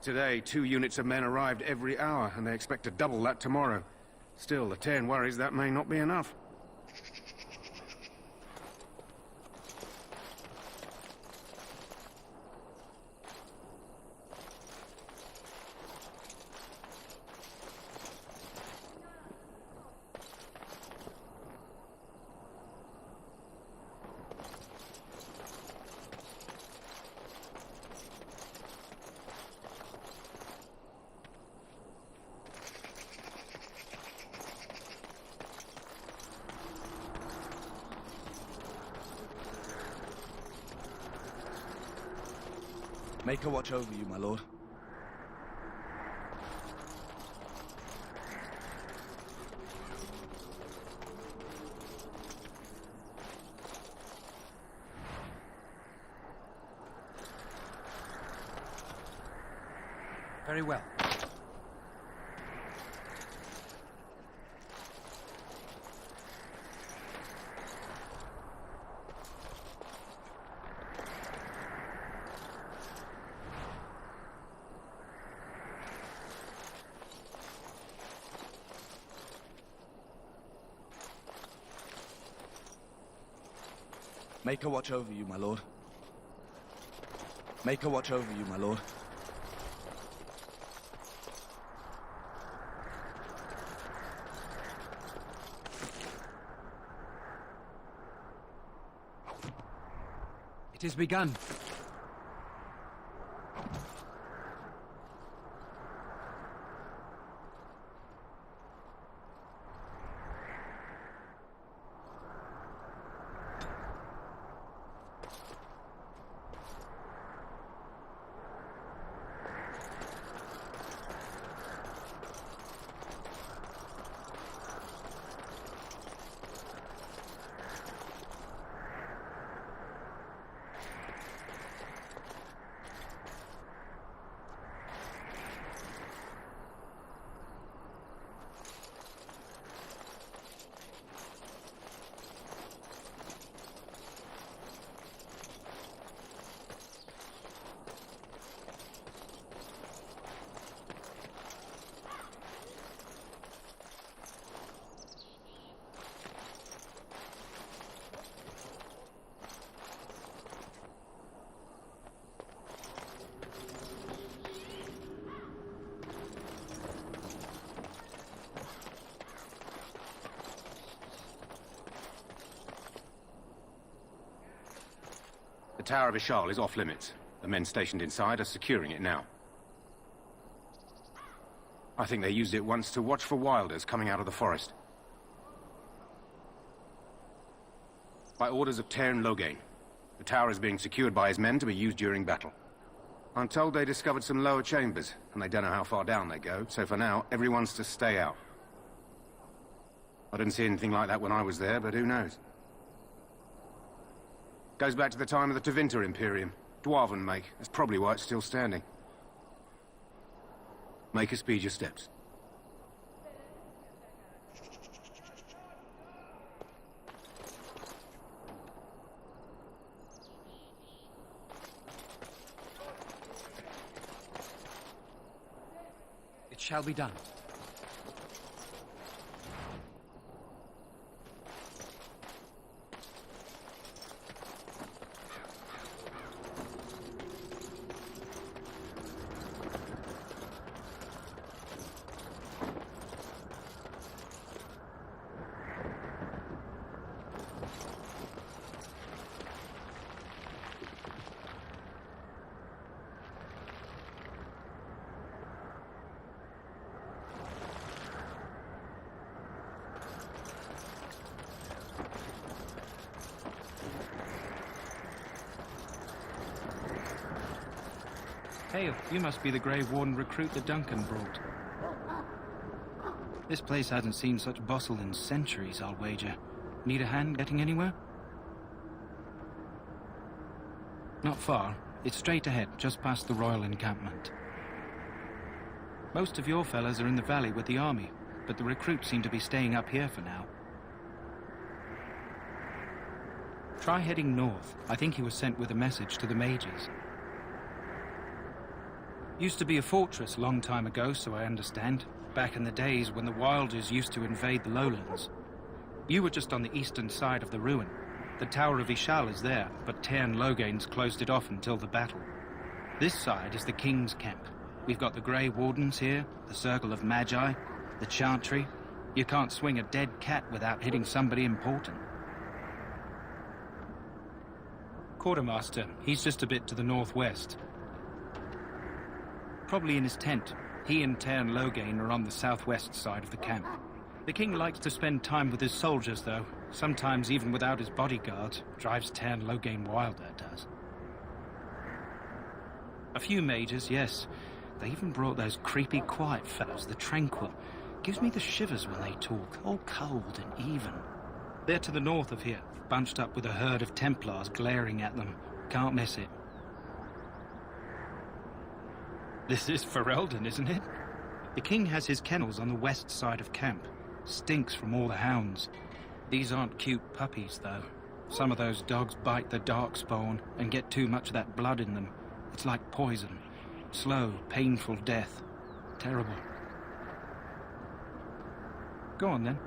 Today, 2 units of men arrived every hour, and they expect to double that tomorrow. Still, the Terran worries that may not be enough. Make her watch over you, my lord. Very well. Make her watch over you, my lord. Make her watch over you, my lord. It is begun. The Tower of Ishal is off limits. The men stationed inside are securing it now. I think they used it once to watch for wilders coming out of the forest. By orders of Terran Loghain, the tower is being secured by his men to be used during battle. I'm told they discovered some lower chambers, and they don't know how far down they go, so for now, everyone's to stay out. I didn't see anything like that when I was there, but who knows? Goes back to the time of the Tevinter Imperium. Dwarven make. That's probably why it's still standing. Make her speed your steps. It shall be done. Hail, you must be the Grey Warden recruit that Duncan brought. This place hasn't seen such bustle in centuries, I'll wager. Need a hand getting anywhere? Not far. It's straight ahead, just past the Royal Encampment. Most of your fellas are in the valley with the army, but the recruits seem to be staying up here for now. Try heading north. I think he was sent with a message to the mages. Used to be a fortress a long time ago, so I understand. Back in the days when the Wilders used to invade the lowlands. You were just on the eastern side of the ruin. The Tower of Ishal is there, but Tairn Logain's closed it off until the battle. This side is the King's camp. We've got the Grey Wardens here, the Circle of Magi, the Chantry. You can't swing a dead cat without hitting somebody important. Quartermaster, he's just a bit to the northwest. Probably in his tent. He and Tairn Logain are on the southwest side of the camp. The king likes to spend time with his soldiers, though. Sometimes even without his bodyguards. Drives Tairn Logain wild, that does. A few mages, yes. They even brought those creepy quiet fellows, the Tranquil. Gives me the shivers when they talk, all cold and even. They're to the north of here, bunched up with a herd of Templars glaring at them. Can't miss it. This is Ferelden, isn't it? The king has his kennels on the west side of camp. Stinks from all the hounds. These aren't cute puppies, though. Some of those dogs bite the darkspawn and get too much of that blood in them. It's like poison. Slow, painful death. Terrible. Go on, then.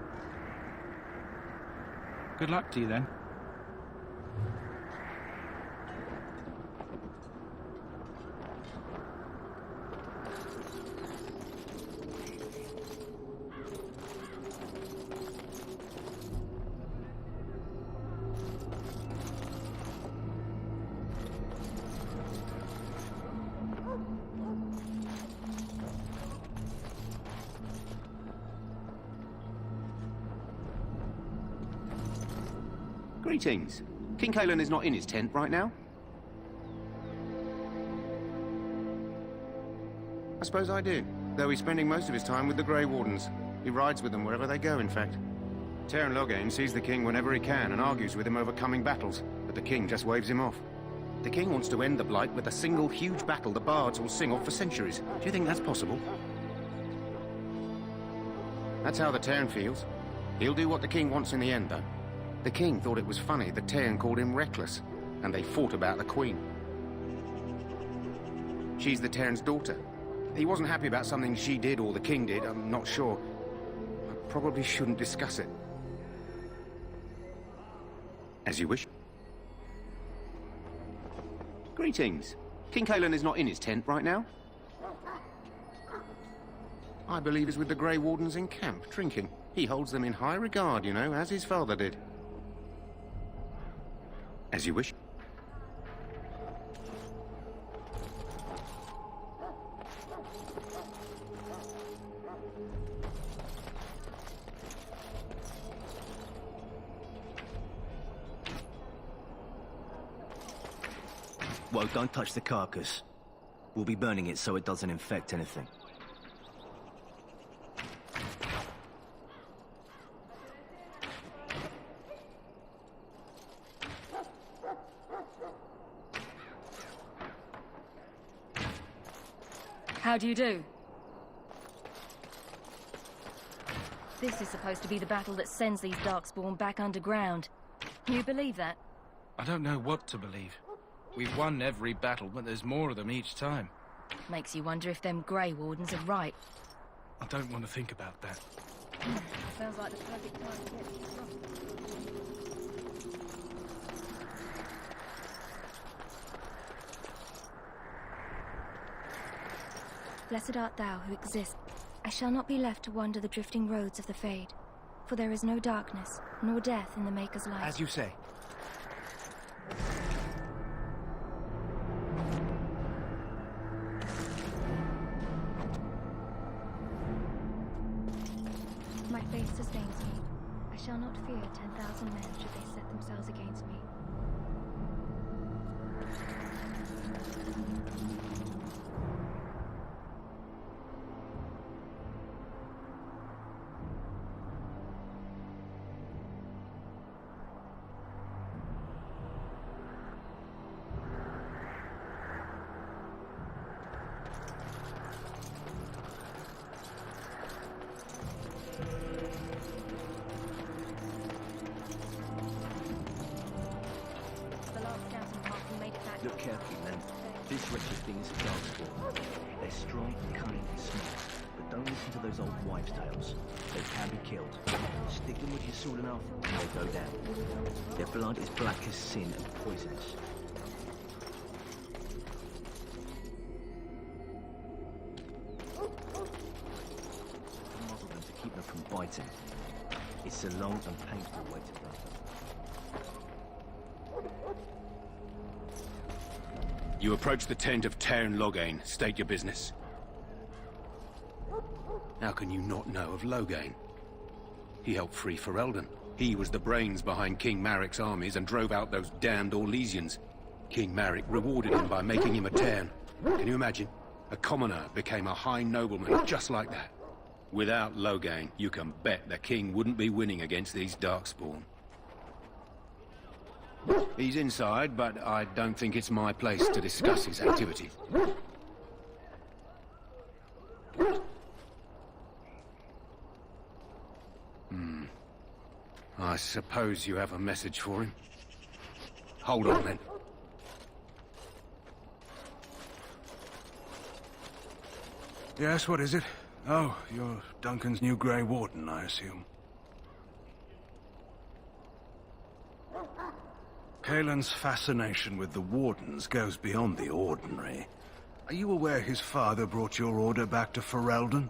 Good luck to you, then. Greetings. King Cailan is not in his tent right now? I suppose I do, though he's spending most of his time with the Grey Wardens. He rides with them wherever they go, in fact. Tairn Logain sees the king whenever he can and argues with him over coming battles, but the king just waves him off. The king wants to end the Blight with a single huge battle the bards will sing of for centuries. Do you think that's possible? That's how the Tairn feels. He'll do what the king wants in the end, though. The king thought it was funny that Tairn called him reckless, and they fought about the queen. She's the Tairn's daughter. He wasn't happy about something she did or the king did, I'm not sure. I probably shouldn't discuss it. As you wish. Greetings. King Cailan is not in his tent right now. I believe he's with the Grey Wardens in camp, drinking. He holds them in high regard, you know, as his father did. As you wish. Well, don't touch the carcass. We'll be burning it so it doesn't infect anything. How do you do? This is supposed to be the battle that sends these Darkspawn back underground. You believe that? I don't know what to believe. We've won every battle, but there's more of them each time. Makes you wonder if them Grey Wardens are right. I don't want to think about that. Sounds like the perfect time to get these drunk. Blessed art thou who exists. I shall not be left to wander the drifting roads of the Fade, for there is no darkness, nor death in the Maker's light. As you say. My faith sustains me. I shall not fear 10,000 men should they set themselves against me. The last scouting party made it back. Look carefully, then. This wretched thing is a darkspawn. They're strong, cunning, and smart. But don't listen to those old wives' tales. They can be killed. Stick them with your sword enough, and they go down. Their blood is black as sin and poisonous. Muzzle them to keep them from biting. It's a long and painful way to go. You approach the tent of Tairn Loghain. State your business. How can you not know of Loghain? He helped free Ferelden. He was the brains behind King Maric's armies and drove out those damned Orlesians. King Maric rewarded him by making him a Tairn. Can you imagine? A commoner became a high nobleman just like that. Without Loghain, you can bet the king wouldn't be winning against these Darkspawn. He's inside, but I don't think it's my place to discuss his activities. I suppose you have a message for him. Hold on, then. Yes, what is it? Oh, you're Duncan's new Grey Warden, I assume. Caelan's fascination with the Wardens goes beyond the ordinary. Are you aware his father brought your order back to Ferelden?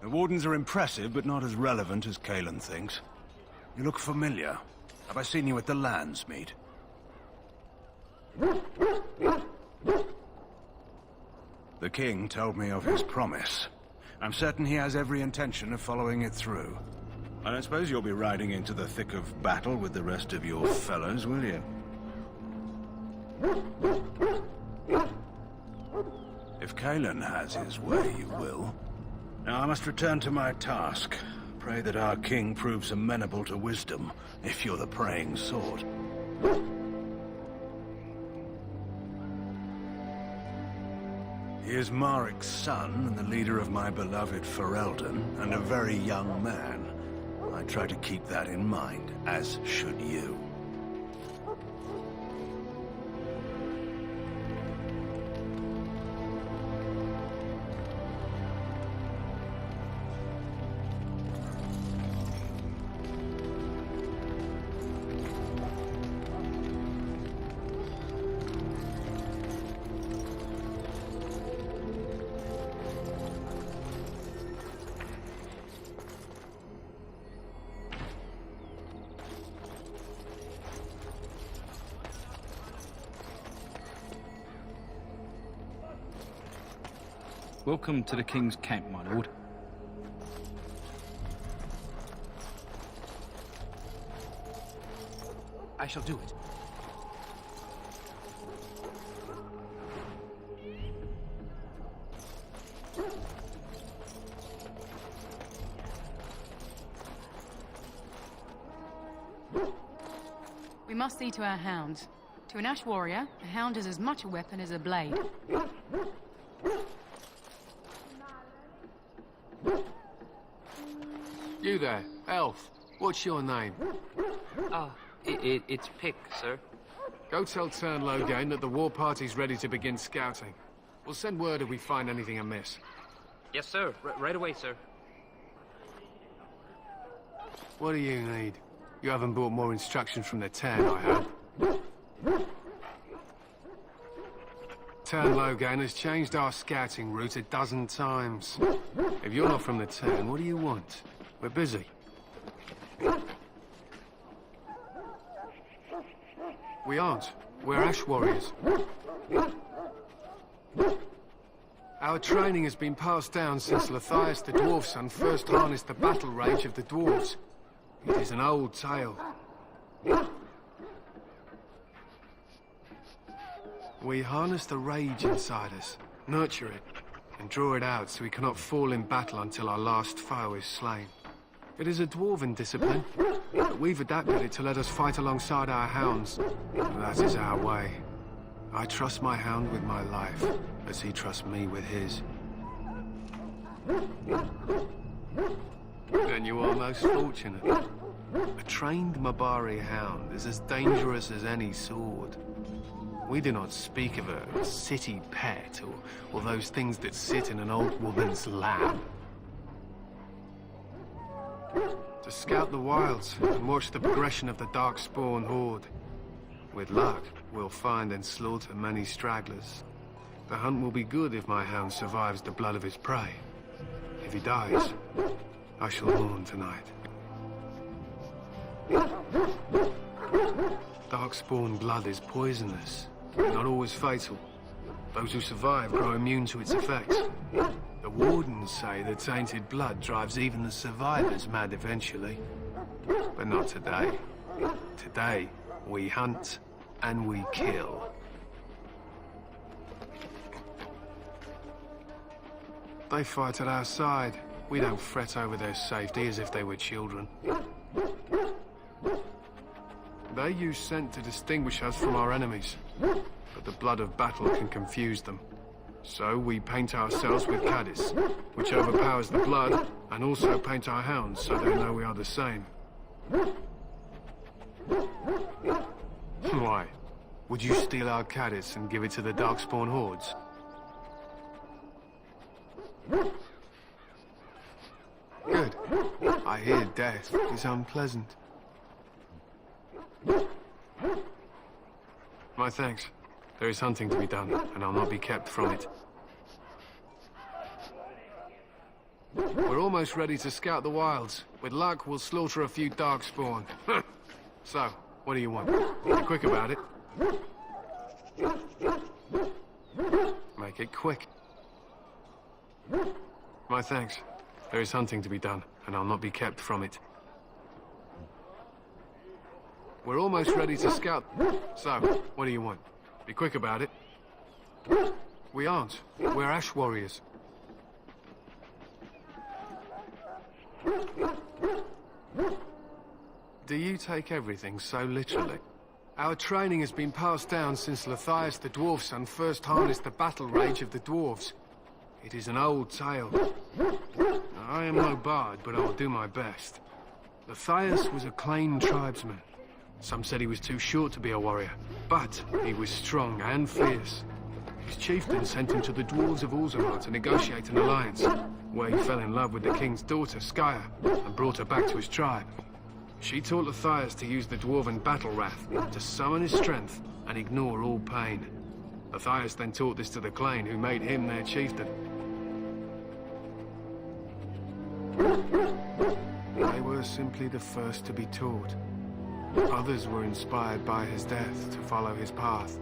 The Wardens are impressive, but not as relevant as Caelan thinks. You look familiar. Have I seen you at the Lands meet? The king told me of his promise. I'm certain he has every intention of following it through. I don't suppose you'll be riding into the thick of battle with the rest of your fellows, will you? If Caelan has his way, you will. Now I must return to my task. Pray that our king proves amenable to wisdom, if you're the praying sort. He is Maric's son and the leader of my beloved Ferelden, and a very young man. I try to keep that in mind, as should you. Welcome to the King's Camp, my lord. I shall do it. We must see to our hounds. To an Ash warrior, a hound is as much a weapon as a blade. You there, elf. What's your name? It's Pick, sir. Go tell Tairn Loghain that the war party's ready to begin scouting. We'll send word if we find anything amiss. Yes, sir. Right away, sir. What do you need? You haven't brought more instructions from the Tairn, I hope. Tairn Loghain has changed our scouting route 12 times. If you're not from the Tairn, what do you want? We're busy. We aren't. We're Ash warriors. Our training has been passed down since Lathias the Dwarf Son first harnessed the battle rage of the dwarves. It is an old tale. We harness the rage inside us, nurture it, and draw it out so we cannot fall in battle until our last foe is slain. It is a dwarven discipline, but we've adapted it to let us fight alongside our hounds. And that is our way. I trust my hound with my life, as he trusts me with his. Then you are most fortunate. A trained Mabari hound is as dangerous as any sword. We do not speak of a city pet or those things that sit in an old woman's lap. To scout the wilds and watch the progression of the Darkspawn horde. With luck, we'll find and slaughter many stragglers. The hunt will be good if my hound survives the blood of his prey. If he dies, I shall mourn tonight. Darkspawn blood is poisonous, but not always fatal. Those who survive grow immune to its effects. The wardens say that tainted blood drives even the survivors mad eventually. But not today. Today, we hunt and we kill. They fight at our side. We don't fret over their safety as if they were children. They use scent to distinguish us from our enemies, but the blood of battle can confuse them. So we paint ourselves with caddis, which overpowers the blood, and also paint our hounds so they know we are the same. Why? Would you steal our caddis and give it to the Darkspawn hordes? Good. I hear death is unpleasant. My thanks. There is hunting to be done, and I'll not be kept from it. We're almost ready to scout the wilds. With luck, we'll slaughter a few Darkspawn. So, what do you want? Be quick about it. Make it quick. My thanks. There is hunting to be done, and I'll not be kept from it. We're almost ready to scout. So, what do you want? Be quick about it. We aren't. We're Ash Warriors. Do you take everything so literally? Our training has been passed down since Lathias the Dwarf Son first harnessed the battle rage of the dwarves. It is an old tale. I am no bard, but I'll do my best. Lathias was a claimed tribesman. Some said he was too short to be a warrior, but he was strong and fierce. His chieftain sent him to the dwarves of Orzammar to negotiate an alliance, where he fell in love with the king's daughter, Skya, and brought her back to his tribe. She taught Lathias to use the dwarven battle wrath to summon his strength and ignore all pain. Lathias then taught this to the Clane, who made him their chieftain. They were simply the first to be taught. Others were inspired by his death to follow his path.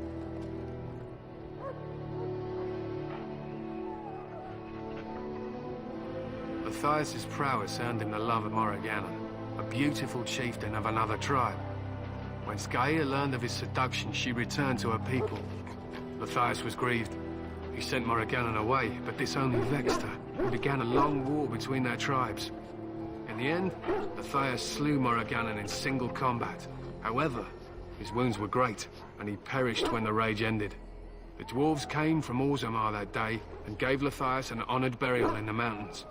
Lathias' prowess earned him the love of Morrigannon, a beautiful chieftain of another tribe. When Skya learned of his seduction, she returned to her people. Lathias was grieved. He sent Morrigannon away, but this only vexed her, and began a long war between their tribes. In the end, Lathias slew Morrigannon in single combat. However, his wounds were great, and he perished when the rage ended. The dwarves came from Orzammar that day, and gave Lathias an honored burial in the mountains.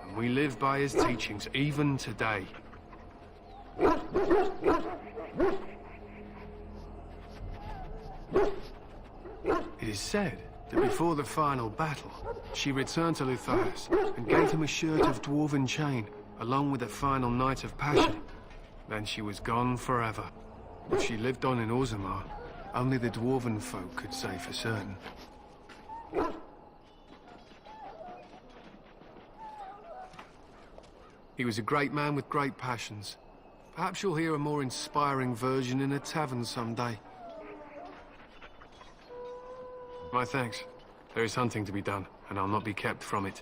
And we live by his teachings even today. It is said that before the final battle, she returned to Lathias and gave him a shirt of dwarven chain, along with a final night of passion. Then she was gone forever. If she lived on in Orzammar, only the dwarven folk could say for certain. He was a great man with great passions. Perhaps you'll hear a more inspiring version in a tavern someday. My thanks. There is hunting to be done, and I'll not be kept from it.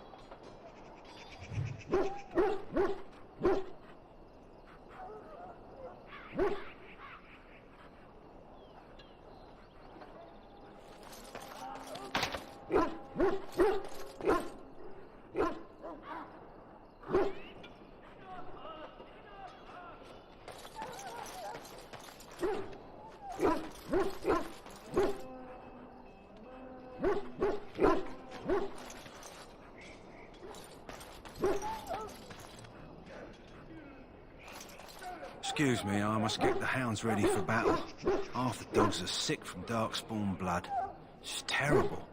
Excuse me, I must get the hounds ready for battle. Half the dogs are sick from darkspawn blood. It's terrible.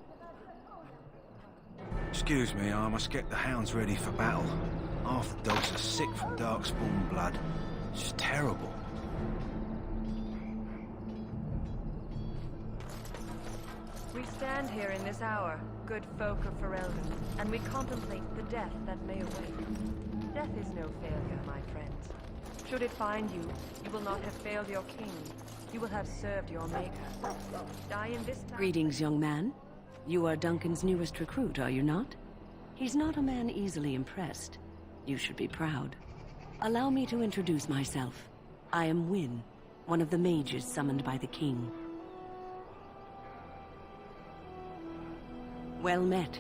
Excuse me, I must get the hounds ready for battle. Half the dogs are sick from darkspawn blood. It's terrible. We stand here in this hour, good folk of Ferelden, and we contemplate the death that may await. Death is no failure, my friends. Should it find you, you will not have failed your king. You will have served your maker. Die in this time. Greetings, young man. You are Duncan's newest recruit, are you not? He's not a man easily impressed. You should be proud. Allow me to introduce myself. I am Wynne, one of the mages summoned by the king. Well met,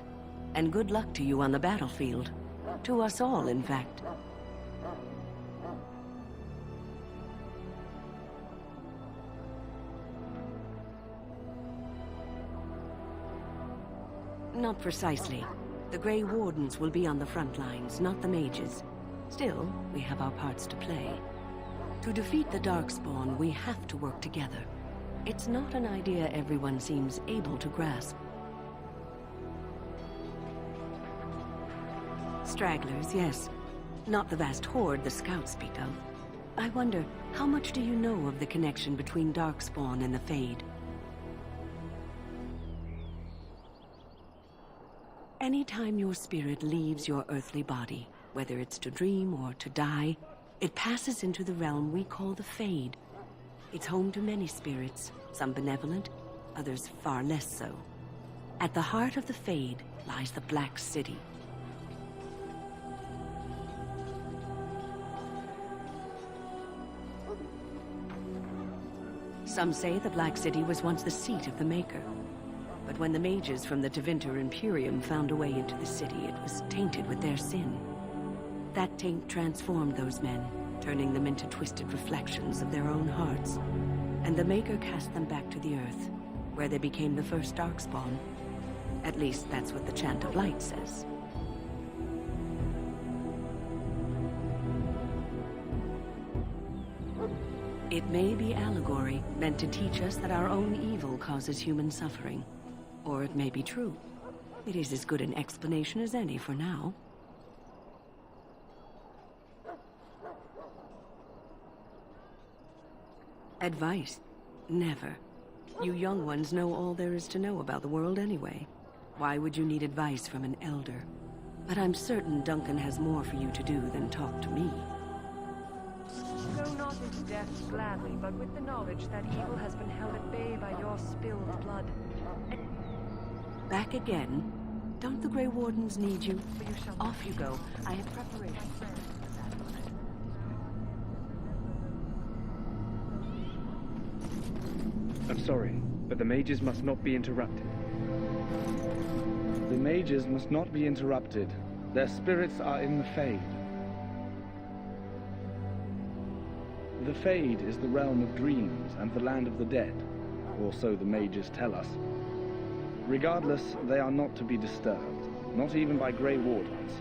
and good luck to you on the battlefield. To us all, in fact. Not precisely. The Grey Wardens will be on the front lines, not the mages. Still, we have our parts to play. To defeat the Darkspawn, we have to work together. It's not an idea everyone seems able to grasp. Stragglers, yes. Not the vast horde the scouts speak of. I wonder, how much do you know of the connection between Darkspawn and the Fade? Anytime your spirit leaves your earthly body, whether it's to dream or to die, it passes into the realm we call the Fade. It's home to many spirits, some benevolent, others far less so. At the heart of the Fade lies the Black City. Some say the Black City was once the seat of the Maker. But when the mages from the Tevinter Imperium found a way into the city, it was tainted with their sin. That taint transformed those men, turning them into twisted reflections of their own hearts. And the Maker cast them back to the Earth, where they became the first Darkspawn. At least that's what the Chant of Light says. It may be allegory, meant to teach us that our own evil causes human suffering. Or it may be true. It is as good an explanation as any for now. Advice? Never. You young ones know all there is to know about the world anyway. Why would you need advice from an elder? But I'm certain Duncan has more for you to do than talk to me. Go not into death gladly, but with the knowledge that evil has been held at bay by your spilled blood. Back again? Don't the Grey Wardens need you? Off you go. I have preparations. I'm sorry, but the mages must not be interrupted. The mages must not be interrupted. Their spirits are in the Fade. The Fade is the realm of dreams and the land of the dead, or so the mages tell us. Regardless, they are not to be disturbed, not even by Grey Wardens.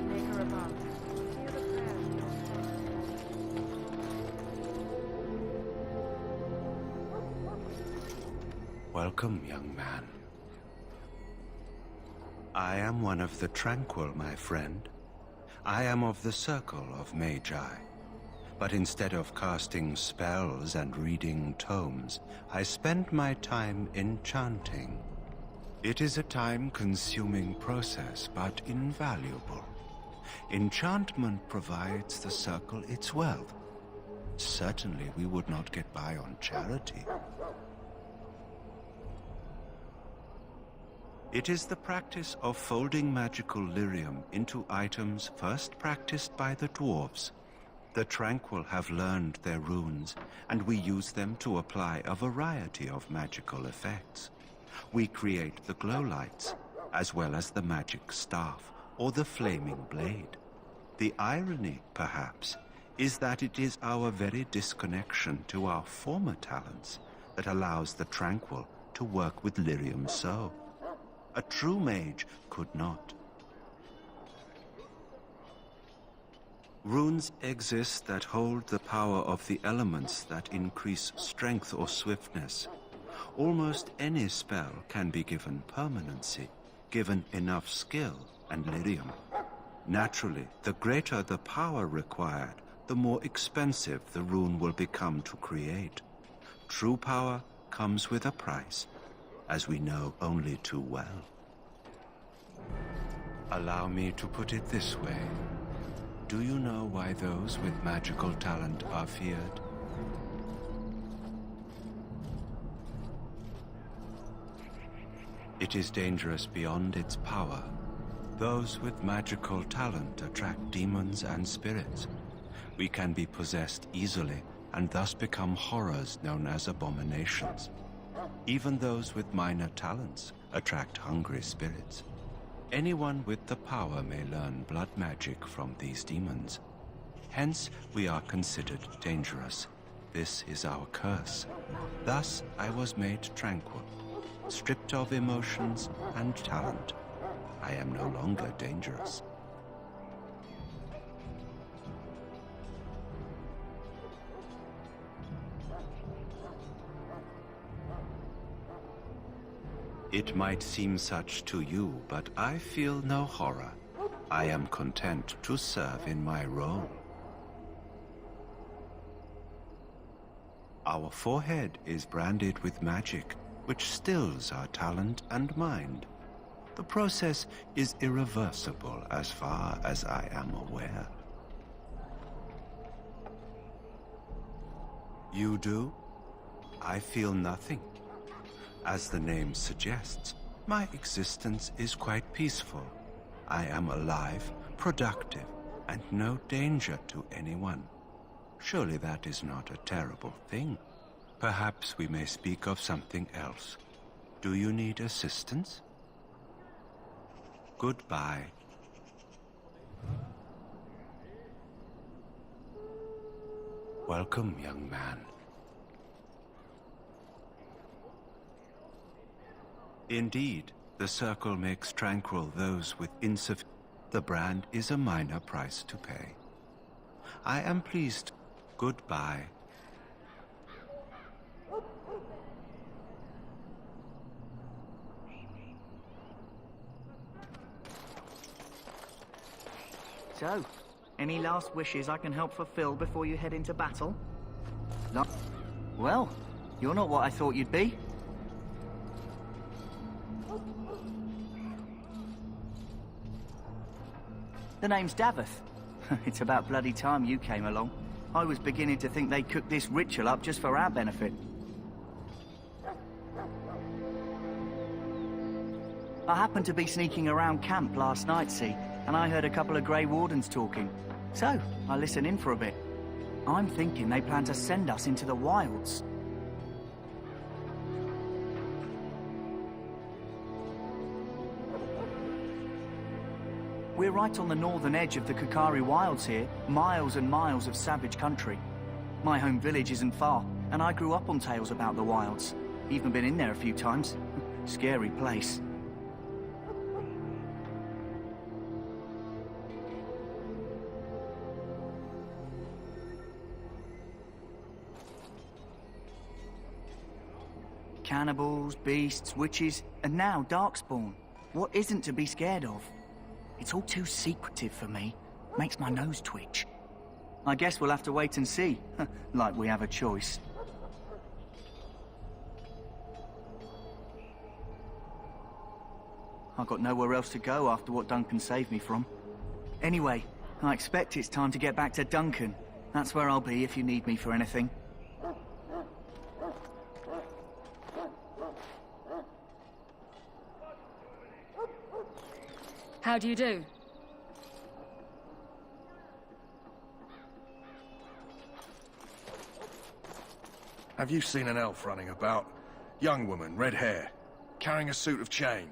Maker above, hear the prayers of your Welcome, young man. I am one of the Tranquil, my friend. I am of the Circle of Magi. But instead of casting spells and reading tomes, I spend my time enchanting. It is a time-consuming process, but invaluable. Enchantment provides the Circle its wealth. Certainly we would not get by on charity. It is the practice of folding magical lyrium into items first practiced by the dwarves. The Tranquil have learned their runes, and we use them to apply a variety of magical effects. We create the glow lights, as well as the magic staff, or the flaming blade. The irony, perhaps, is that it is our very disconnection to our former talents that allows the tranquil to work with lyrium so. A true mage could not. Runes exist that hold the power of the elements that increase strength or swiftness. Almost any spell can be given permanency, given enough skill and lyrium. Naturally, the greater the power required, the more expensive the rune will become to create. True power comes with a price, as we know only too well. Allow me to put it this way. Do you know why those with magical talent are feared? It is dangerous beyond its power. Those with magical talent attract demons and spirits. We can be possessed easily, and thus become horrors known as abominations. Even those with minor talents attract hungry spirits. Anyone with the power may learn blood magic from these demons. Hence, we are considered dangerous. This is our curse. Thus, I was made tranquil, stripped of emotions and talent. I am no longer dangerous. It might seem such to you, but I feel no horror. I am content to serve in my role. Our forehead is branded with magic, which stills our talent and mind. The process is irreversible as far as I am aware. You do? I feel nothing. As the name suggests, my existence is quite peaceful. I am alive, productive, and no danger to anyone. Surely that is not a terrible thing. Perhaps we may speak of something else. Do you need assistance? Goodbye. Welcome, young man. Indeed, the circle makes tranquil those with insufficient. The brand is a minor price to pay. I am pleased. Goodbye. So, any last wishes I can help fulfill before you head into battle? No. Well, you're not what I thought you'd be. The name's Davith. It's about bloody time you came along. I was beginning to think they'd cooked this ritual up just for our benefit. I happened to be sneaking around camp last night, see, and I heard a couple of Grey Wardens talking. So, I listened in for a bit. I'm thinking they plan to send us into the wilds. We're right on the northern edge of the Kakari Wilds here, miles and miles of savage country. My home village isn't far, and I grew up on tales about the wilds. Even been in there a few times. Scary place. Cannibals, beasts, witches, and now Darkspawn. What isn't to be scared of? It's all too secretive for me. Makes my nose twitch. I guess we'll have to wait and see. Like we have a choice. I've got nowhere else to go after what Duncan saved me from. Anyway, I expect it's time to get back to Duncan. That's where I'll be if you need me for anything. How do you do? Have you seen an elf running about? Young woman, red hair, carrying a suit of chain.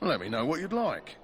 Let me know what you'd like.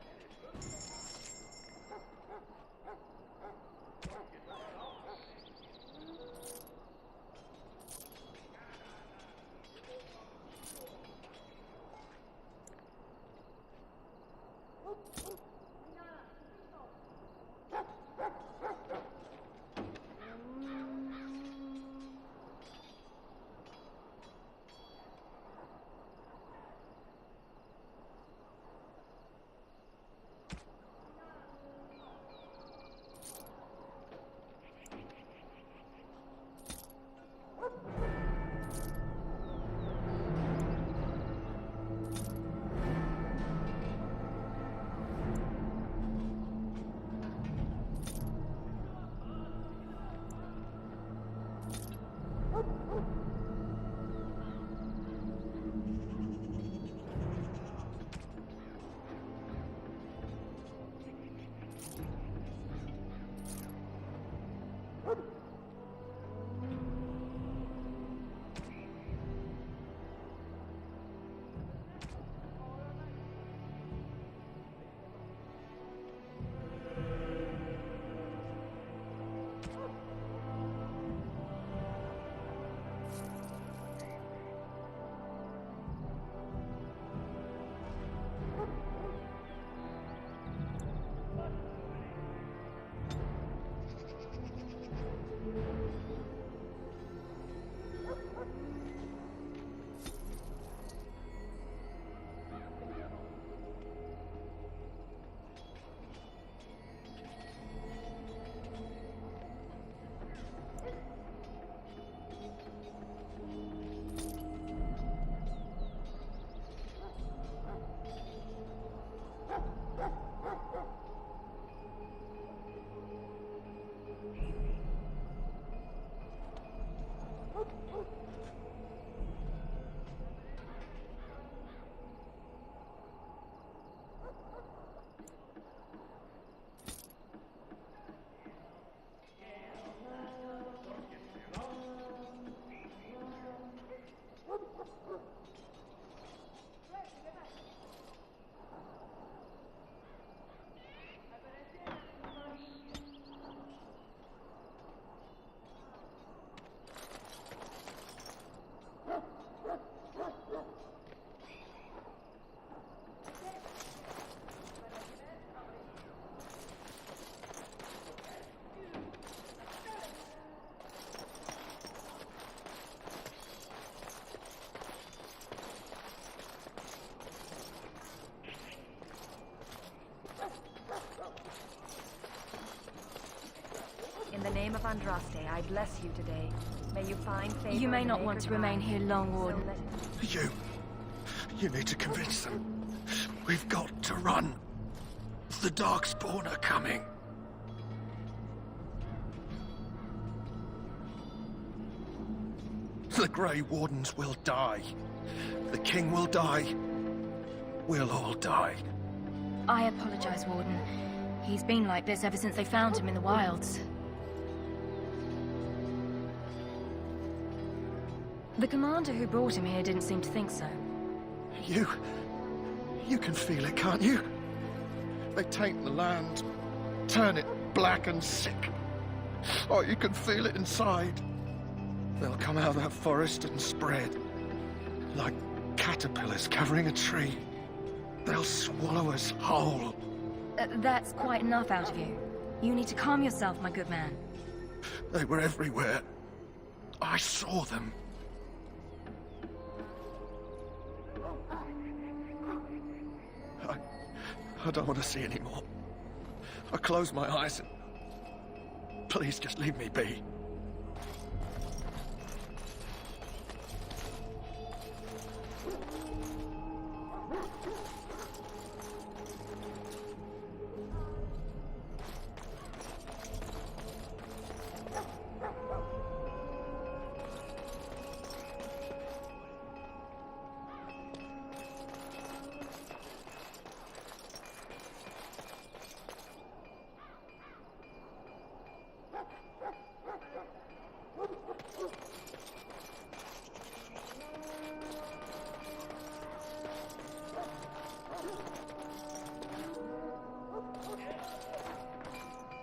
name of Andraste, I bless you today. May you find favor. You may in not the want to Maker's remain mind. here long, Warden. So let it You need to convince them. We've got to run. The Darkspawn are coming. The Grey Wardens will die. The King will die. We'll all die. I apologize, Warden. He's been like this ever since they found him in the wilds. The commander who brought him here didn't seem to think so. You can feel it, can't you? They taint the land, turn it black and sick. Oh, you can feel it inside. They'll come out of that forest and spread, like caterpillars covering a tree. They'll swallow us whole. That's quite enough out of you. You need to calm yourself, my good man. They were everywhere. I saw them. I don't want to see anymore. I close my eyes and... Please just leave me be.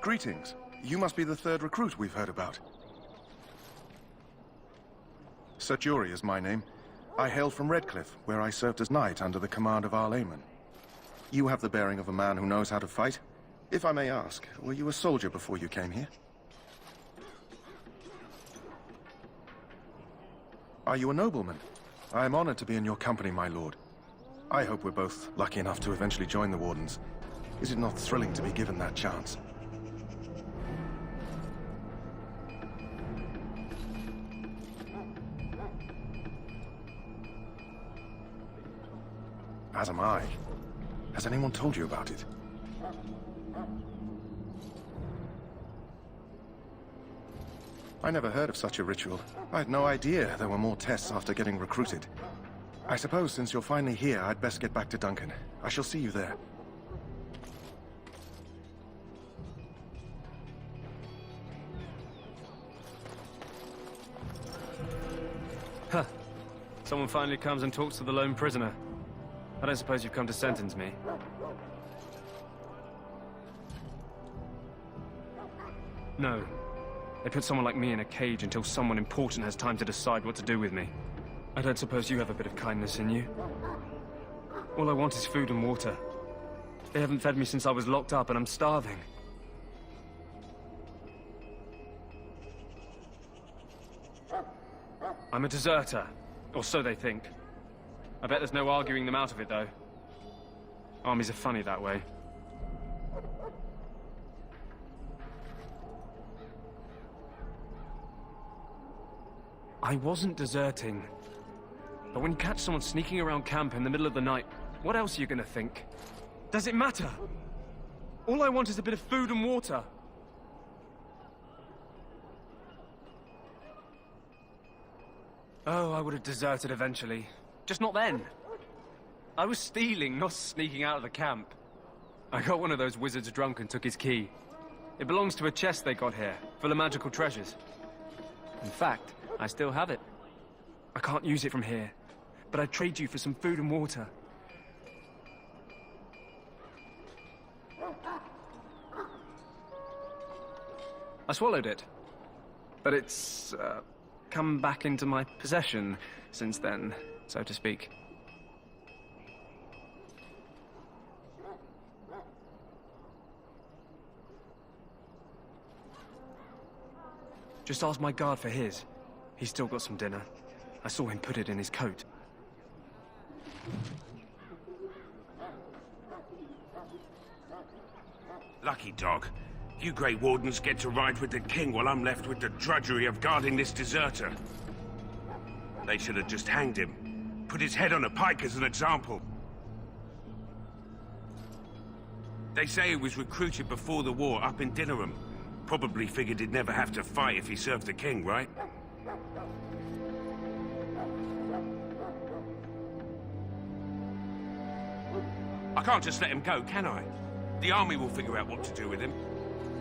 Greetings. You must be the third recruit we've heard about. Sir Jury is my name. I hail from Redcliffe, where I served as knight under the command of our layman. You have the bearing of a man who knows how to fight. If I may ask, were you a soldier before you came here? Are you a nobleman? I am honored to be in your company, my lord. I hope we're both lucky enough to eventually join the Wardens. Is it not thrilling to be given that chance? As am I. Has anyone told you about it? I never heard of such a ritual. I had no idea there were more tests after getting recruited. I suppose since you're finally here, I'd best get back to Duncan. I shall see you there. Huh. Someone finally comes and talks to the lone prisoner. I don't suppose you've come to sentence me. No. They put someone like me in a cage until someone important has time to decide what to do with me. I don't suppose you have a bit of kindness in you? All I want is food and water. They haven't fed me since I was locked up and I'm starving. I'm a deserter, or so they think. I bet there's no arguing them out of it, though. Armies are funny that way. I wasn't deserting. But when you catch someone sneaking around camp in the middle of the night, what else are you gonna think? Does it matter? All I want is a bit of food and water. Oh, I would have deserted eventually. Just not then. I was stealing, not sneaking out of the camp. I got one of those wizards drunk and took his key. It belongs to a chest they got here, full of magical treasures. In fact, I still have it. I can't use it from here, but I'd trade you for some food and water. I swallowed it, but it's come back into my possession since then, so to speak. Just ask my guard for his. He's still got some dinner. I saw him put it in his coat. Lucky dog. You Grey Wardens get to ride with the king while I'm left with the drudgery of guarding this deserter. They should have just hanged him. Put his head on a pike as an example. They say he was recruited before the war up in Dinnerham. Probably figured he'd never have to fight if he served the king, right? I can't just let him go, can I? The army will figure out what to do with him.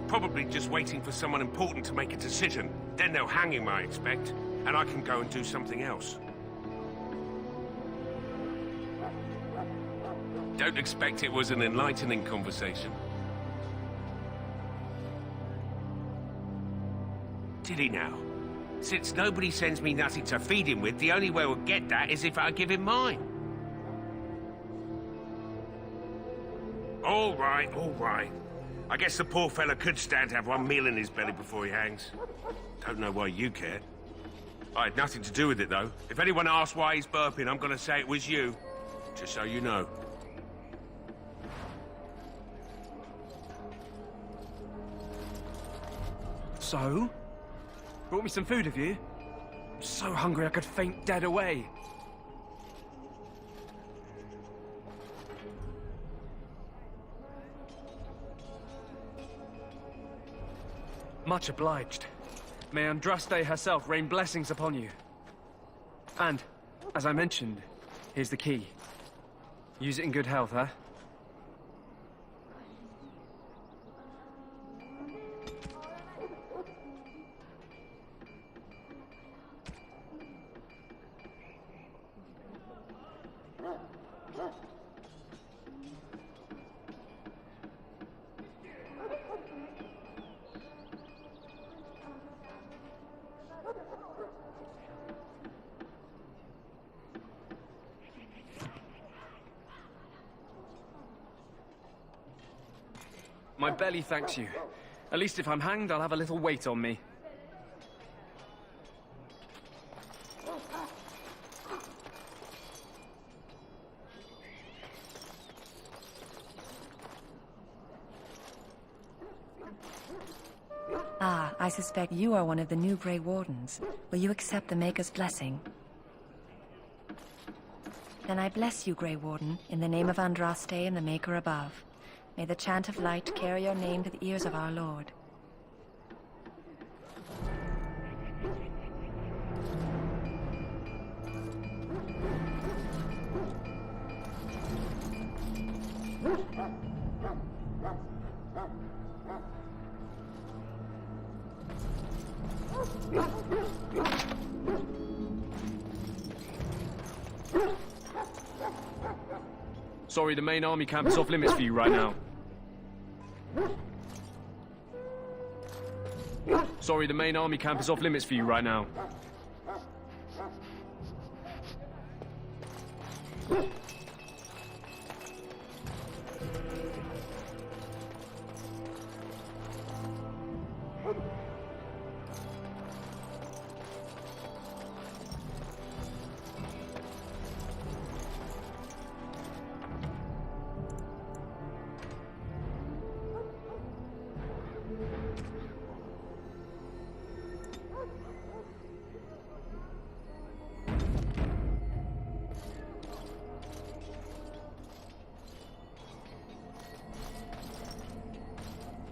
Probably just waiting for someone important to make a decision. Then they'll hang him, I expect. And I can go and do something else. Don't expect it was an enlightening conversation. Did he now? Since nobody sends me nothing to feed him with, the only way we'll get that is if I give him mine. All right, all right. I guess the poor fella could stand to have one meal in his belly before he hangs. Don't know why you care. I had nothing to do with it, though. If anyone asks why he's burping, I'm gonna say it was you. Just so you know. So? Brought me some food, have you? I'm so hungry I could faint dead away. Much obliged. May Andraste herself rain blessings upon you. And, as I mentioned, here's the key. Use it in good health, huh? My belly thanks you. At least if I'm hanged, I'll have a little weight on me. Ah, I suspect you are one of the new Grey Wardens. Will you accept the Maker's blessing? Then I bless you, Grey Warden, in the name of Andraste and the Maker above. May the chant of light carry your name to the ears of our Lord. Sorry, the main army camp is off limits for you right now. Sorry, the main army camp is off limits for you right now.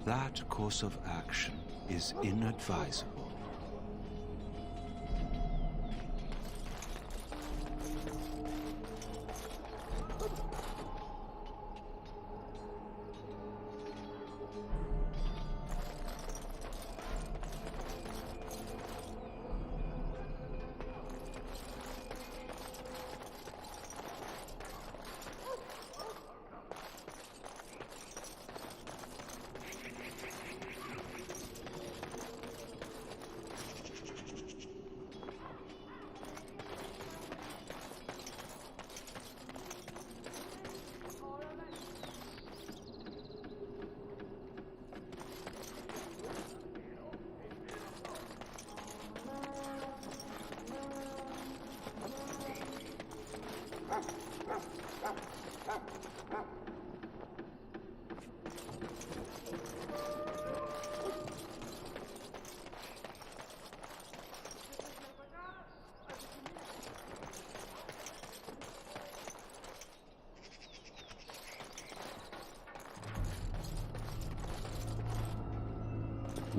That course of action is inadvisable.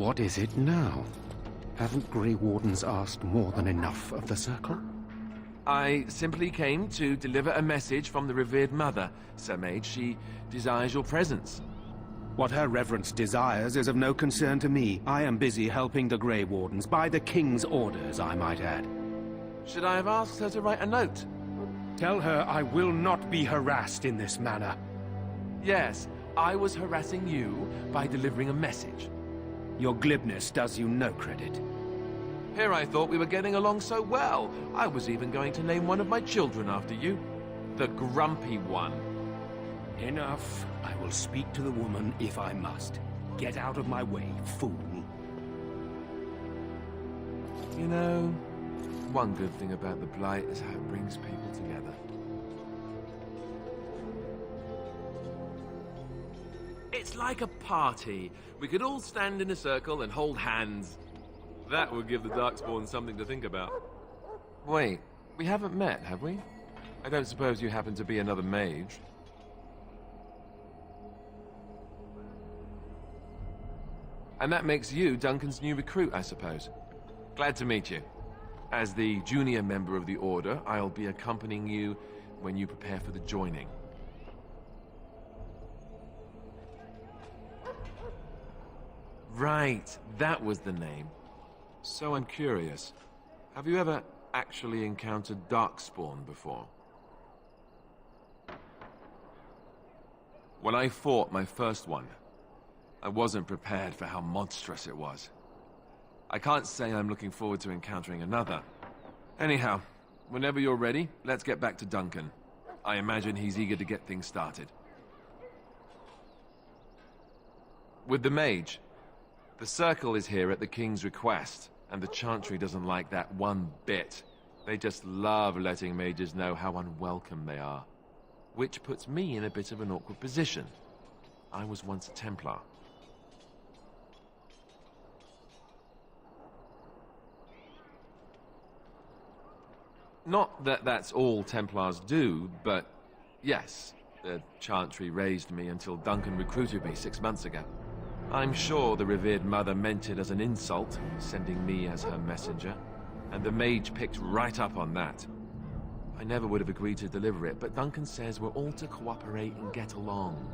What is it now? Haven't Grey Wardens asked more than enough of the Circle? I simply came to deliver a message from the revered mother, Sir Mage. She desires your presence. What her reverence desires is of no concern to me. I am busy helping the Grey Wardens, by the King's orders, I might add. Should I have asked her to write a note? Tell her I will not be harassed in this manner. Yes, I was harassing you by delivering a message. Your glibness does you no credit. Here I thought we were getting along so well. I was even going to name one of my children after you. The Grumpy One. Enough. I will speak to the woman if I must. Get out of my way, fool. You know, one good thing about the Blight is how it brings people together. It's like a party. We could all stand in a circle and hold hands. That would give the Darkspawn something to think about. Wait, we haven't met, have we? I don't suppose you happen to be another mage? And that makes you Duncan's new recruit, I suppose. Glad to meet you. As the junior member of the Order, I'll be accompanying you when you prepare for the joining. Right, that was the name. So I'm curious. Have you ever actually encountered Darkspawn before? When I fought my first one, I wasn't prepared for how monstrous it was. I can't say I'm looking forward to encountering another. Anyhow, whenever you're ready, let's get back to Duncan. I imagine he's eager to get things started. With the mage, the Circle is here at the King's request, and the Chantry doesn't like that one bit. They just love letting mages know how unwelcome they are. Which puts me in a bit of an awkward position. I was once a Templar. Not that that's all Templars do, but yes, the Chantry raised me until Duncan recruited me 6 months ago. I'm sure the revered mother meant it as an insult, sending me as her messenger, and the mage picked right up on that. I never would have agreed to deliver it, but Duncan says we're all to cooperate and get along.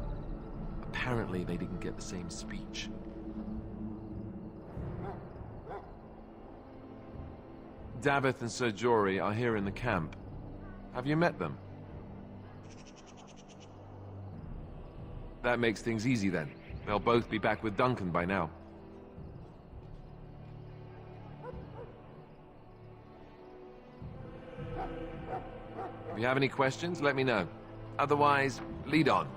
Apparently they didn't get the same speech. Davith and Sir Jory are here in the camp. Have you met them? That makes things easy then. They'll both be back with Duncan by now. If you have any questions, let me know. Otherwise, lead on.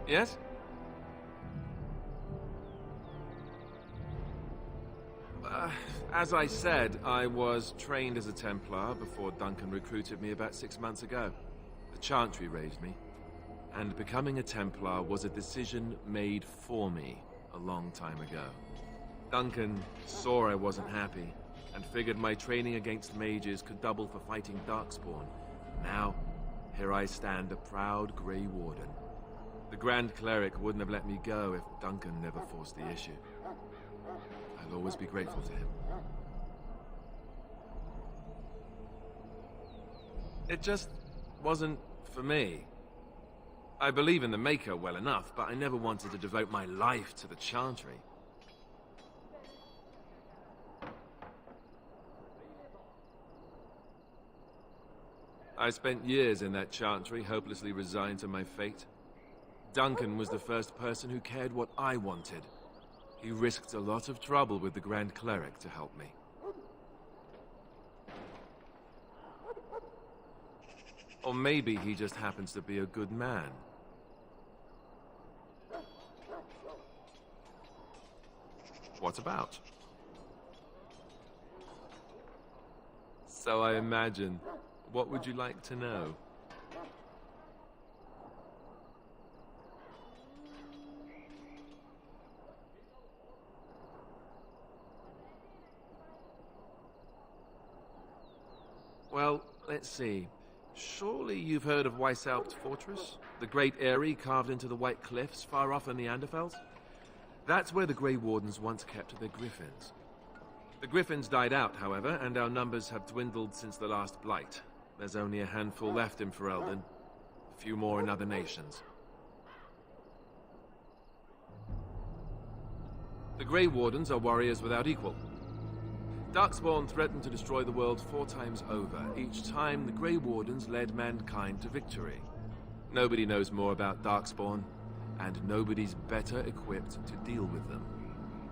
Yes? As I said, I was trained as a Templar before Duncan recruited me about 6 months ago. The Chantry raised me, and becoming a Templar was a decision made for me a long time ago. Duncan saw I wasn't happy, and figured my training against mages could double for fighting Darkspawn. Now, here I stand, a proud Grey Warden. The Grand Cleric wouldn't have let me go if Duncan never forced the issue. I'll always be grateful to him. It just wasn't for me. I believe in the Maker well enough, but I never wanted to devote my life to the Chantry. I spent years in that Chantry, hopelessly resigned to my fate. Duncan was the first person who cared what I wanted. He risked a lot of trouble with the Grand Cleric to help me. Or maybe he just happens to be a good man. What about? So I imagine. What would you like to know? Well, let's see. Surely you've heard of Weishaupt Fortress? The great eyrie carved into the white cliffs far off in the Anderfels? That's where the Grey Wardens once kept their griffins. The griffins died out, however, and our numbers have dwindled since the last Blight. There's only a handful left in Ferelden, a few more in other nations. The Grey Wardens are warriors without equal. Darkspawn threatened to destroy the world 4 times over. Each time, the Grey Wardens led mankind to victory. Nobody knows more about Darkspawn, and nobody's better equipped to deal with them.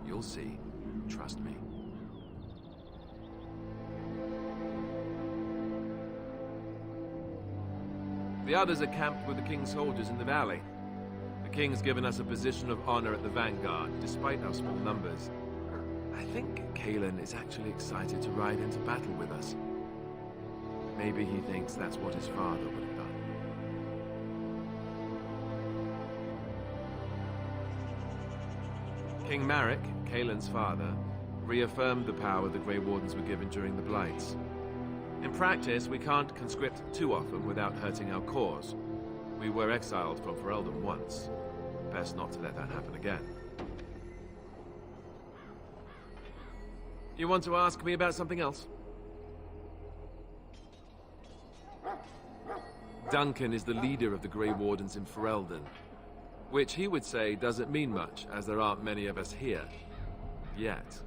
You'll see. Trust me. The others are camped with the King's soldiers in the valley. The King's given us a position of honor at the vanguard, despite our small numbers. I think Kalen is actually excited to ride into battle with us. Maybe he thinks that's what his father would have done. King Marek, Kalen's father, reaffirmed the power the Grey Wardens were given during the Blights. In practice, we can't conscript too often without hurting our cause. We were exiled from Ferelden once. Best not to let that happen again. You want to ask me about something else? Duncan is the leader of the Grey Wardens in Ferelden, which he would say doesn't mean much, as there aren't many of us here. Yet,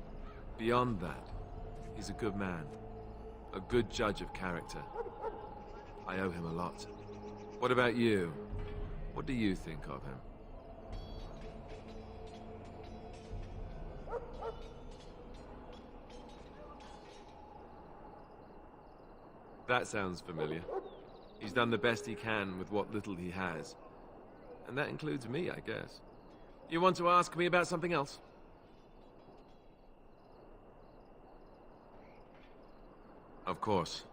beyond that, he's a good man. A good judge of character. I owe him a lot. What about you? What do you think of him? That sounds familiar. He's done the best he can with what little he has. And that includes me, I guess. You want to ask me about something else? Of course.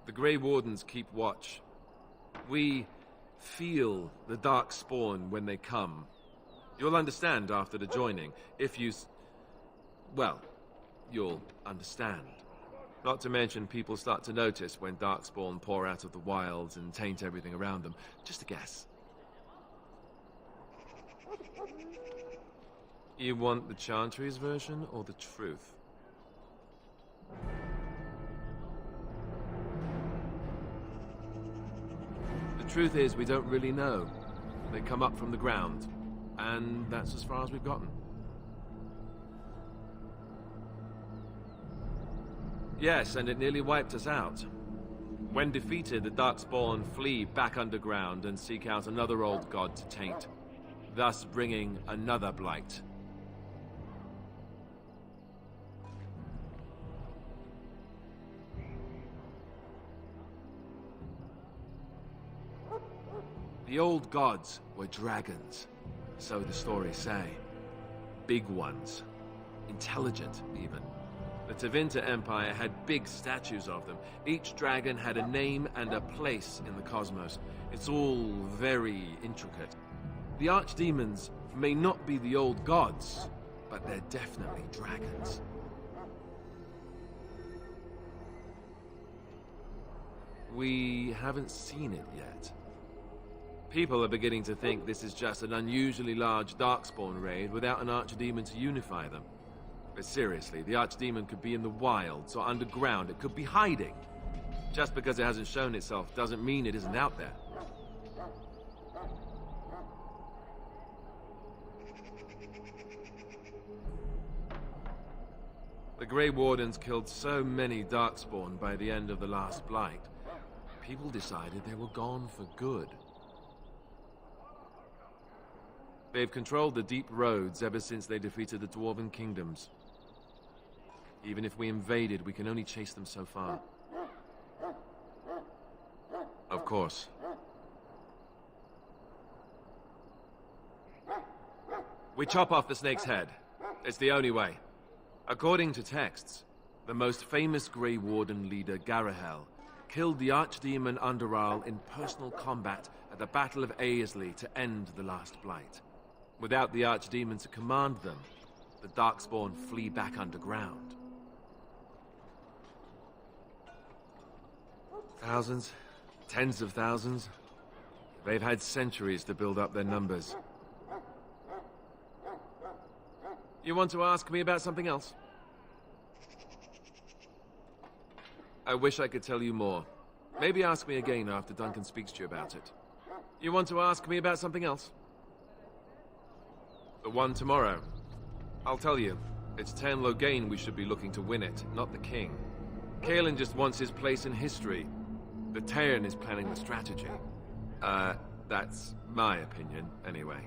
The Grey Wardens keep watch. We feel the dark spawn when they come. You'll understand after the joining, if you... well, you'll understand. Not to mention people start to notice when darkspawn pour out of the wilds and taint everything around them. Just a guess. You want the Chantry's version or the truth? The truth is, we don't really know. They come up from the ground, and that's as far as we've gotten. Yes, and it nearly wiped us out. When defeated, the Darkspawn flee back underground and seek out another old god to taint, thus bringing another blight. The old gods were dragons, so the stories say. Big ones. Intelligent, even. The Tevinter Empire had big statues of them. Each dragon had a name and a place in the cosmos. It's all very intricate. The archdemons may not be the old gods, but they're definitely dragons. We haven't seen it yet. People are beginning to think this is just an unusually large Darkspawn raid without an archdemon to unify them. But seriously, the archdemon could be in the wilds or underground. It could be hiding. Just because it hasn't shown itself doesn't mean it isn't out there. The Grey Wardens killed so many Darkspawn by the end of the last Blight. People decided they were gone for good. They've controlled the deep roads ever since they defeated the Dwarven kingdoms. Even if we invaded, we can only chase them so far. Of course. We chop off the snake's head. It's the only way. According to texts, the most famous Grey Warden leader, Garahel, killed the archdemon Underal in personal combat at the Battle of Aesley to end the last Blight. Without the archdemon to command them, the Darkspawn flee back underground. Thousands, tens of thousands. They've had centuries to build up their numbers. You want to ask me about something else? I wish I could tell you more. Maybe ask me again after Duncan speaks to you about it. You want to ask me about something else? The one tomorrow. I'll tell you. It's Tairn Loghain we should be looking to win it, not the king. Caelan just wants his place in history. The Tairn is planning the strategy. That's my opinion, anyway.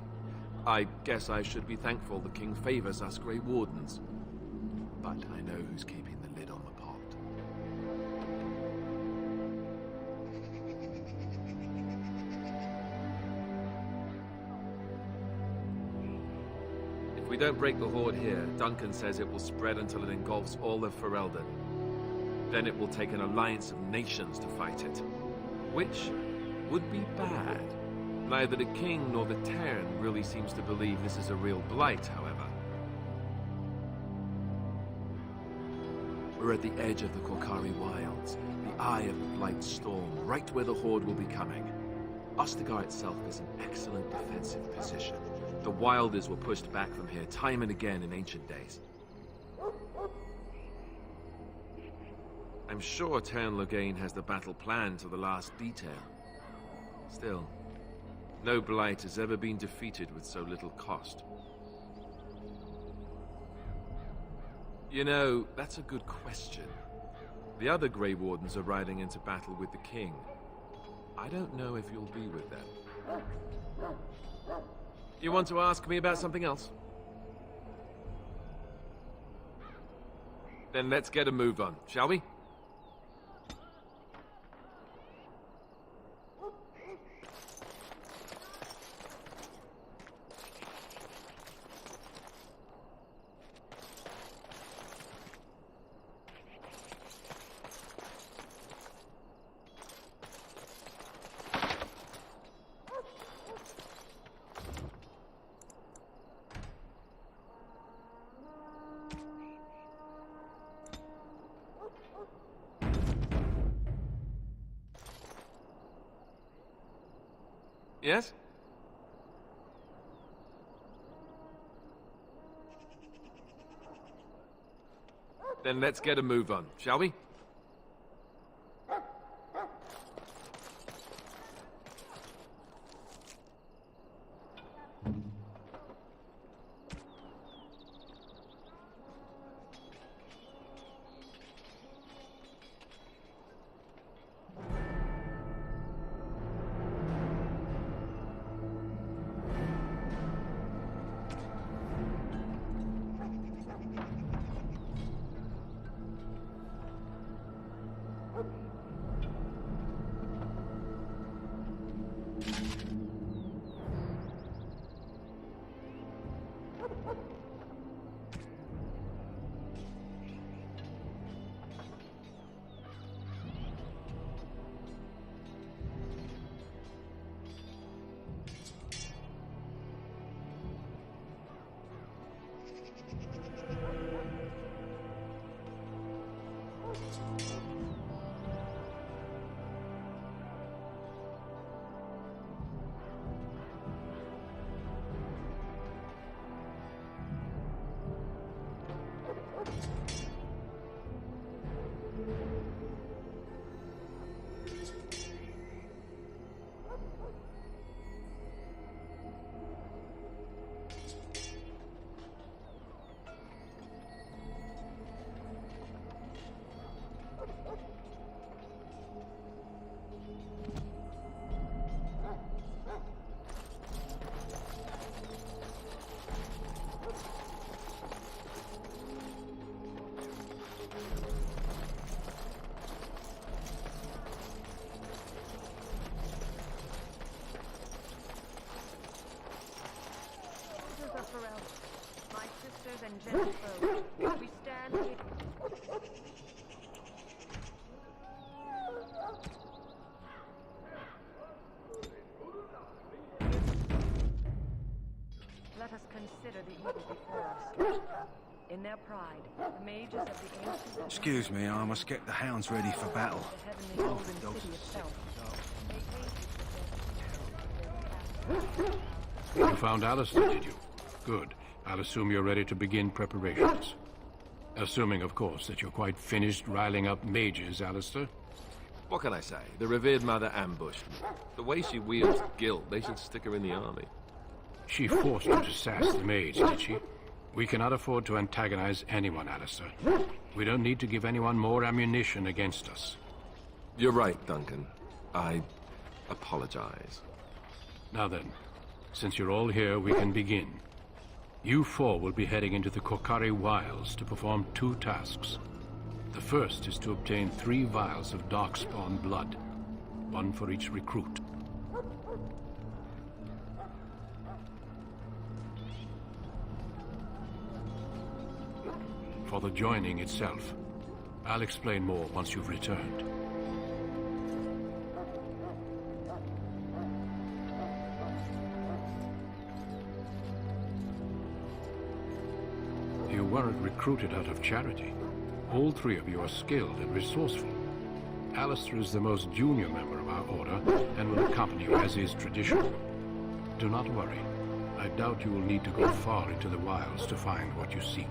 I guess I should be thankful the king favors us Grey Wardens. But I know who's keeping the lid on the pot. If we don't break the horde here, Duncan says it will spread until it engulfs all of Ferelden. Then it will take an alliance of nations to fight it. Which would be bad. Neither the king nor the Tairn really seems to believe this is a real blight, however. We're at the edge of the Korcari Wilds, the eye of the Blight's storm, right where the horde will be coming. Ostagar itself is an excellent defensive position. The Wilders were pushed back from here time and again in ancient days. I'm sure Tairn Loghain has the battle planned to the last detail. Still, no blight has ever been defeated with so little cost. You know, that's a good question. The other Grey Wardens are riding into battle with the king. I don't know if you'll be with them. You want to ask me about something else? Then let's get a move on, shall we? Yes? Then let's get a move on, shall we? My sisters and gentle foes, we stand here. let us consider the evil before us. In their pride, the mages of the ancient... Excuse me, I must get the hounds ready for battle. The heavenly golden city itself. You found Alistair, did you? Good. I'll assume you're ready to begin preparations. Assuming, of course, that you're quite finished riling up mages, Alistair. What can I say? The revered mother ambushed me. The way she wields guilt, they should stick her in the army. She forced you to sass the mage, did she? We cannot afford to antagonize anyone, Alistair. We don't need to give anyone more ammunition against us. You're right, Duncan. I apologize. Now then, since you're all here, we can begin. You four will be heading into the Kokari Wilds to perform 2 tasks. The first is to obtain 3 vials of darkspawn blood, 1 for each recruit. For the joining itself, I'll explain more once you've returned. You weren't recruited out of charity. All 3 of you are skilled and resourceful. Alistair is the most junior member of our order and will accompany you as is tradition. Do not worry. I doubt you will need to go far into the wilds to find what you seek.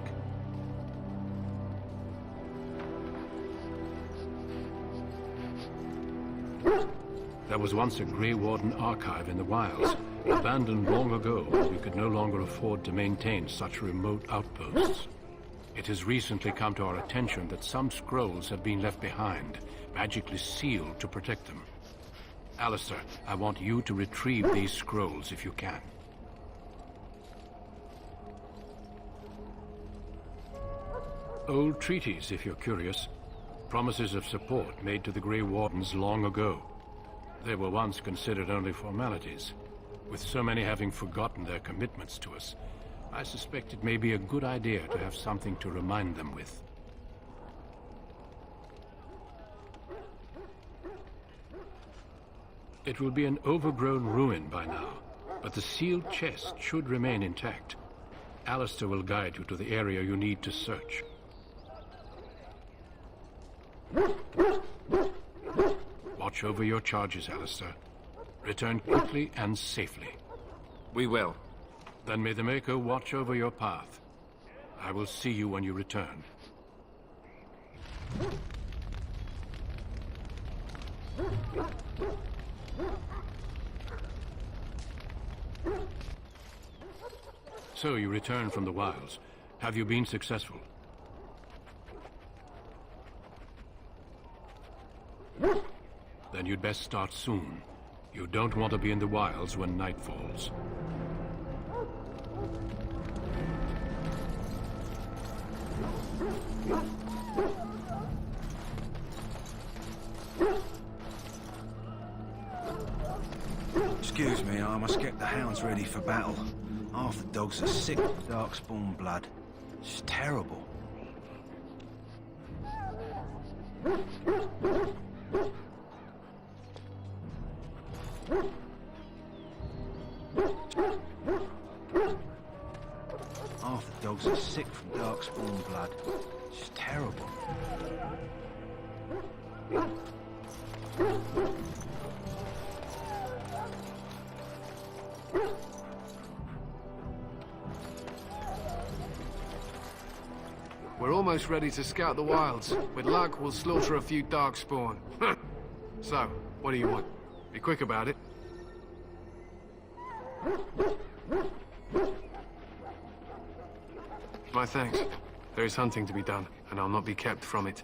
There was once a Grey Warden archive in the wilds, abandoned long ago when we could no longer afford to maintain such remote outposts. It has recently come to our attention that some scrolls have been left behind, magically sealed to protect them. Alistair, I want you to retrieve these scrolls if you can. Old treaties, if you're curious. Promises of support made to the Grey Wardens long ago. They were once considered only formalities. With so many having forgotten their commitments to us, I suspect it may be a good idea to have something to remind them with. It will be an overgrown ruin by now, but the sealed chest should remain intact. Alistair will guide you to the area you need to search. Watch over your charges, Alistair. Return quickly and safely. We will. Then may the Maker watch over your path. I will see you when you return. So you return from the wilds. Have you been successful? Then you'd best start soon. You don't want to be in the wilds when night falls. Excuse me, I must get the hounds ready for battle. Half the dogs are sick with darkspawn blood. It's terrible. Half the dogs are sick from darkspawn blood. It's terrible. We're almost ready to scout the wilds. With luck, we'll slaughter a few darkspawn. So, what do you want? Be quick about it. My thanks. There is hunting to be done, and I'll not be kept from it.